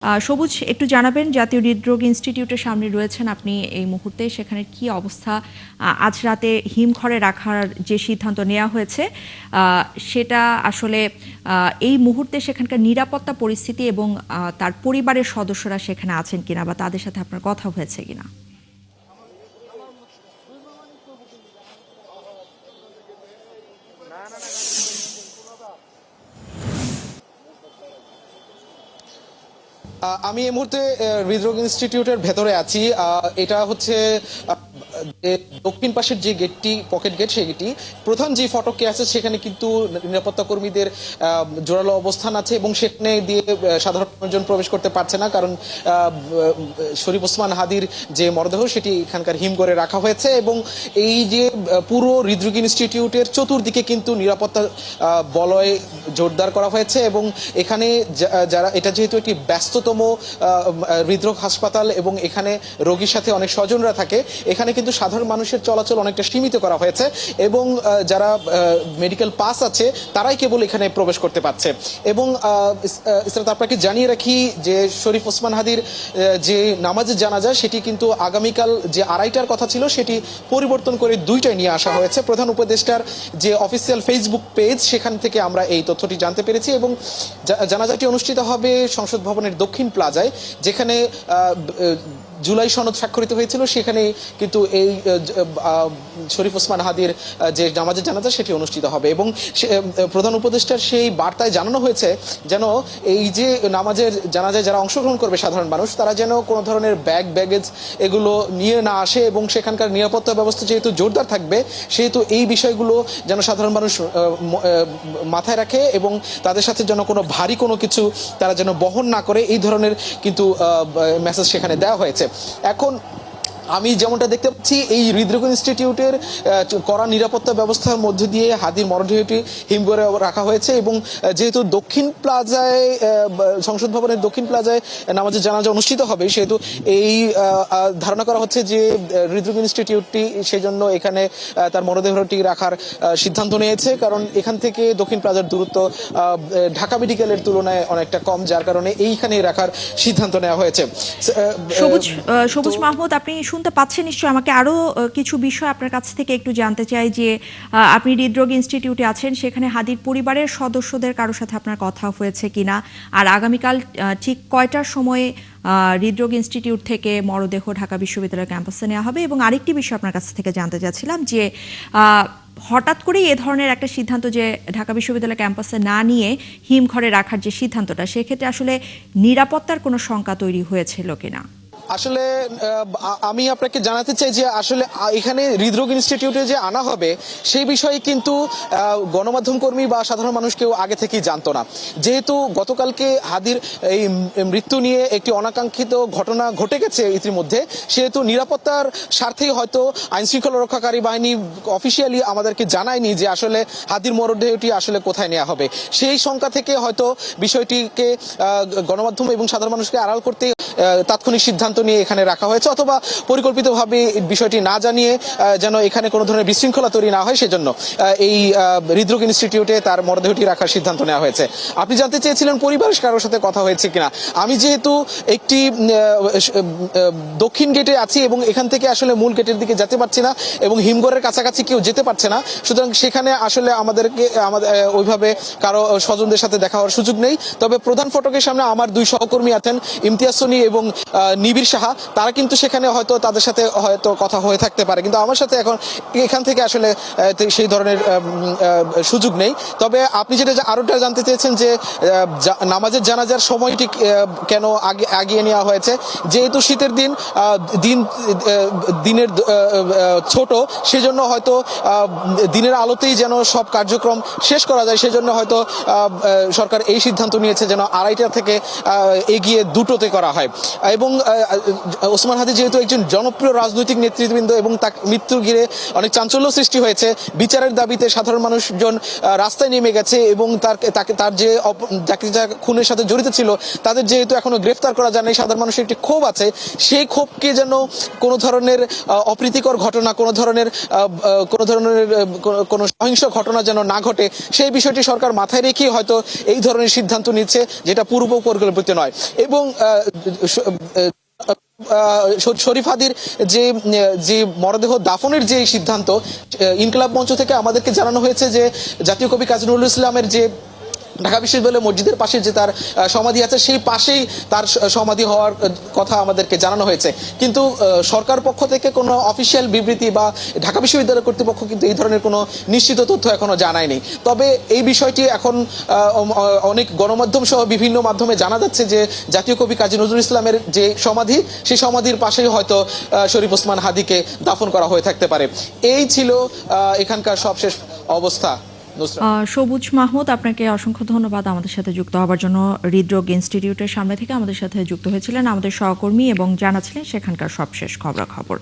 সবুজ একটু জানাবেন জাতীয় হৃদরোগ ইনস্টিটিউটের সামনে রয়েছেন আপনি এই মুহূর্তে সেখানে কি অবস্থা আজ রাতে হিমঘরে রাখার যে সিদ্ধান্ত নেওয়া হয়েছে সেটা আসলে এই মুহূর্তে সেখানকার নিরাপত্তা পরিস্থিতি এবং তার পরিবারের সদস্যরা সেখানে আছেন কিনা বা তাদের সাথে আপনার কথা হয়েছে কিনা। আমি এই মুহূর্তে হৃদরোগ ইনস্টিটিউটের ভেতরে আছি। এটা হচ্ছে দক্ষিণ পাশের যে গেটটি পকেট গেট, সেই গেটটি প্রধান যে ফটকে আছে সেখানে কিন্তু নিরাপত্তা কর্মীদের জোরালো অবস্থান আছে এবং সেখানে দিয়ে সাধারণ মানুষজন প্রবেশ করতে পারছে না, কারণ শরীফ ওসমান হাদির যে মরদেহ সেটি এখানকার হিমঘরে রাখা হয়েছে এবং এই যে পুরো হৃদরোগ ইনস্টিটিউটের চতুর্দিকে কিন্তু নিরাপত্তা বলয় জোরদার করা হয়েছে এবং এখানে যারা এটা যেহেতু একটি ব্যস্ততম হৃদরোগ হাসপাতাল এবং এখানে রোগীর সাথে অনেক স্বজনরা থাকে, এখানে কিন্তু সাধারণ মানুষের চলাচল অনেকটা সীমিত করা হয়েছে এবং যারা মেডিকেল পাস আছে তারাই কেবল এখানে প্রবেশ করতে পারছে। এবং ইসরাত আপনাকে জানিয়ে রাখি যে শরীফ ওসমান হাদির যে নামাজের জানাজা সেটি কিন্তু আগামীকাল যে 2:30টার কথা ছিল সেটি পরিবর্তন করে 2টায় নিয়ে আসা হয়েছে। প্রধান উপদেষ্টার যে অফিসিয়াল ফেসবুক পেজ সেখান থেকে আমরা এই তথ্যটি জানতে পেরেছি এবং জানাজাটি অনুষ্ঠিত হবে সংসদ ভবনের দক্ষিণ প্লাজায়, যেখানে জুলাই সনদ স্বাক্ষরিত হয়েছিল সেখানে কিন্তু এই শরীফ ওসমান হাদির যে নামাজের জানাজা সেটি অনুষ্ঠিত হবে এবং প্রধান উপদেষ্টার সেই বার্তায় জানানো হয়েছে যেন এই যে নামাজের জানাজায় যারা অংশগ্রহণ করবে সাধারণ মানুষ তারা যেন কোনো ধরনের ব্যাগেজ এগুলো নিয়ে না আসে এবং সেখানকার নিরাপত্তা ব্যবস্থা যেহেতু জোরদার থাকবে সেহেতু এই বিষয়গুলো যেন সাধারণ মানুষ মাথায় রাখে এবং তাদের সাথে যেন কোনো ভারী কোনো কিছু তারা যেন বহন না করে, এই ধরনের কিন্তু মেসেজ সেখানে দেওয়া হয়েছে। এখন আমি যেমনটা দেখতে পাচ্ছি এই হৃদরোগ ইনস্টিটিউটের কড়া নিরাপত্তা ব্যবস্থার মধ্যে দিয়ে হাদির মরদেহটি হিমঘরে রাখা হয়েছে এবং যেহেতু দক্ষিণ প্লাজায় সংসদ ভবনের দক্ষিণ প্লাজায় নামাজের জানাজা অনুষ্ঠিত হবে সেহেতু এই ধারণা করা হচ্ছে যে হৃদরোগ ইনস্টিটিউটটি সেই জন্য এখানে তার মরদেহটি রাখার সিদ্ধান্ত নিয়েছে, কারণ এখান থেকে দক্ষিণ প্লাজার দূরত্ব ঢাকা মেডিকেলের তুলনায় অনেকটা কম, যার কারণে এইখানে রাখার সিদ্ধান্ত নেওয়া হয়েছে। সবুজ মাহমুদ, আপনি শুনতে পাচ্ছেন নিশ্চয়ই। আমাকে আরো কিছু বিষয় আপনার কাছ থেকে একটু জানতে চাই যে আপনি হৃদরোগ ইনস্টিটিউটে আছেন, সেখানে হাদির পরিবারের সদস্যদের কারোর সাথে আপনার কথা হয়েছে কিনা, আর আগামীকাল ঠিক কয়টার সময়ে হৃদরোগ ইনস্টিটিউট থেকে মরদেহ ঢাকা বিশ্ববিদ্যালয় ক্যাম্পাসে নেওয়া হবে। এবং আরেকটি বিষয় আপনার কাছ থেকে জানতে চাচ্ছিলাম যে হঠাৎ করেই এ ধরনের একটা সিদ্ধান্ত যে ঢাকা বিশ্ববিদ্যালয় ক্যাম্পাসে না নিয়ে হিমঘরে রাখার যে সিদ্ধান্তটা, সেক্ষেত্রে আসলে নিরাপত্তার কোনো শঙ্কা তৈরি হয়েছিল কিনা। আসলে আমি আপনাকে জানাতে চাই যে আসলে এখানে হৃদরোগ ইনস্টিটিউটে যে আনা হবে সেই বিষয়ে কিন্তু গণমাধ্যম কর্মী বা সাধারণ মানুষ কেউ আগে থেকেই জানতো না, যেহেতু গতকালকে হাদির এই মৃত্যু নিয়ে একটি অনাকাঙ্ক্ষিত ঘটনা ঘটে গেছে ইতিমধ্যে, সেহেতু নিরাপত্তার স্বার্থেই হয়তো আইনশৃঙ্খলা রক্ষাকারী বাহিনী অফিসিয়ালি আমাদেরকে জানায়নি যে আসলে হাদির মরদেহটি আসলে কোথায় নেওয়া হবে। সেই শঙ্কা থেকে হয়তো বিষয়টিকে গণমাধ্যম এবং সাধারণ মানুষকে আড়াল করতে তাৎক্ষণিক সিদ্ধান্ত নিয়ে এখানে রাখা হয়েছে, অথবা পরিকল্পিতভাবে বিষয়টি না জানিয়ে যেন এখানে কোনো ধরনের বিশৃঙ্খলা তৈরি না হয় সেজন্য এই হৃদরোগ ইনস্টিটিউটে তার মরদেহটি রাখার সিদ্ধান্ত নেওয়া হয়েছে। আপনি জানতে চেয়েছিলেন পরিবারের কারোর সাথে কথা হয়েছে কিনা। আমি যেহেতু একটি দক্ষিণ গেটে আছি এবং এখান থেকে আসলে মূল গেটের দিকে যেতে পারছি না এবং হিমঘরের কাছাকাছি কেউ যেতে পারছে না, সুতরাং সেখানে আসলে আমাদের ওইভাবে কারো স্বজনদের সাথে দেখা হওয়ার সুযোগ নেই। তবে প্রধান ফটকের সামনে আমার 2 সহকর্মী আছেন, ইমতিয়াজ সোনি এবং নিবির সাহা, তারা কিন্তু সেখানে হয়তো তাদের সাথে হয়তো কথা হয়ে থাকতে পারে, কিন্তু আমার সাথে এখন এখান থেকে আসলে সেই ধরনের সুযোগ নেই। তবে আপনি যেটা আরোটা জানতে চেয়েছেন যে নামাজের জানাজার সময়টি কেন আগিয়ে নেওয়া হয়েছে, যেহেতু শীতের দিনের ছোট, সেজন্য হয়তো দিনের আলোতেই যেন সব কার্যক্রম শেষ করা যায়, সেজন্য হয়তো সরকার এই সিদ্ধান্ত নিয়েছে যেন 2:30 থেকে এগিয়ে 2টোতে করা হয়। এবং ওসমান হাদী যেহেতু একজন জনপ্রিয় রাজনৈতিক নেতৃবৃন্দ এবং তার মৃত্যু ঘিরে অনেক চাঞ্চল্য সৃষ্টি হয়েছে, বিচারের দাবিতে সাধারণ মানুষজন রাস্তায় নেমে গেছে এবং তার যে যাকে যা খুনের সাথে জড়িত ছিল তাদের যেহেতু এখনো গ্রেফতার করা যায়নি, সাধারণ মানুষের একটি ক্ষোভ আছে। সেই ক্ষোভকে যেন কোনো ধরনের অপ্রীতিকর ঘটনা, কোনো ধরনের কোনো সহিংস ঘটনা যেন না ঘটে, সেই বিষয়টি সরকার মাথায় রেখেই হয়তো এই ধরনের সিদ্ধান্ত নিচ্ছে, যেটা পূর্ব পরিকল্পিত নয়। এবং শরীফ হাদির যে মরদেহ দাফনের যে সিদ্ধান্ত, ইনকিলাব মঞ্চ থেকে আমাদেরকে জানানো হয়েছে যে জাতীয় কবি কাজী নজরুল ইসলামের যে ঢাকা বিশ্ববিদ্যালয় মসজিদের পাশে যে তার সমাধি আছে, সেই পাশেই তার সমাধি হওয়ার কথা আমাদেরকে জানানো হয়েছে। কিন্তু সরকার পক্ষ থেকে কোনো অফিসিয়াল বিবৃতি বা ঢাকা বিশ্ববিদ্যালয় কর্তৃপক্ষ কিন্তু এই ধরনের কোনো নিশ্চিত তথ্য এখনো জানায়নি। তবে এই বিষয়টি এখন অনেক গণমাধ্যম সহ বিভিন্ন মাধ্যমে জানা যাচ্ছে যে জাতীয় কবি কাজী নজরুল ইসলামের যে সমাধি, সেই সমাধির পাশেই হয়তো শরীফ ওসমান হাদীকে দাফন করা হয়ে থাকতে পারে। এই ছিল এখানকার সবশেষ অবস্থা। সবুজ মাহমুদ, আপনাকে অসংখ্য ধন্যবাদ আমাদের সাথে যুক্ত হওয়ার জন্য। হৃদরোগ ইনস্টিটিউটের সামনে থেকে আমাদের সাথে যুক্ত হয়েছিলেন আমাদের সহকর্মী এবং জানাচ্ছিলেন সেখানকার সবশেষ খবরাখবর।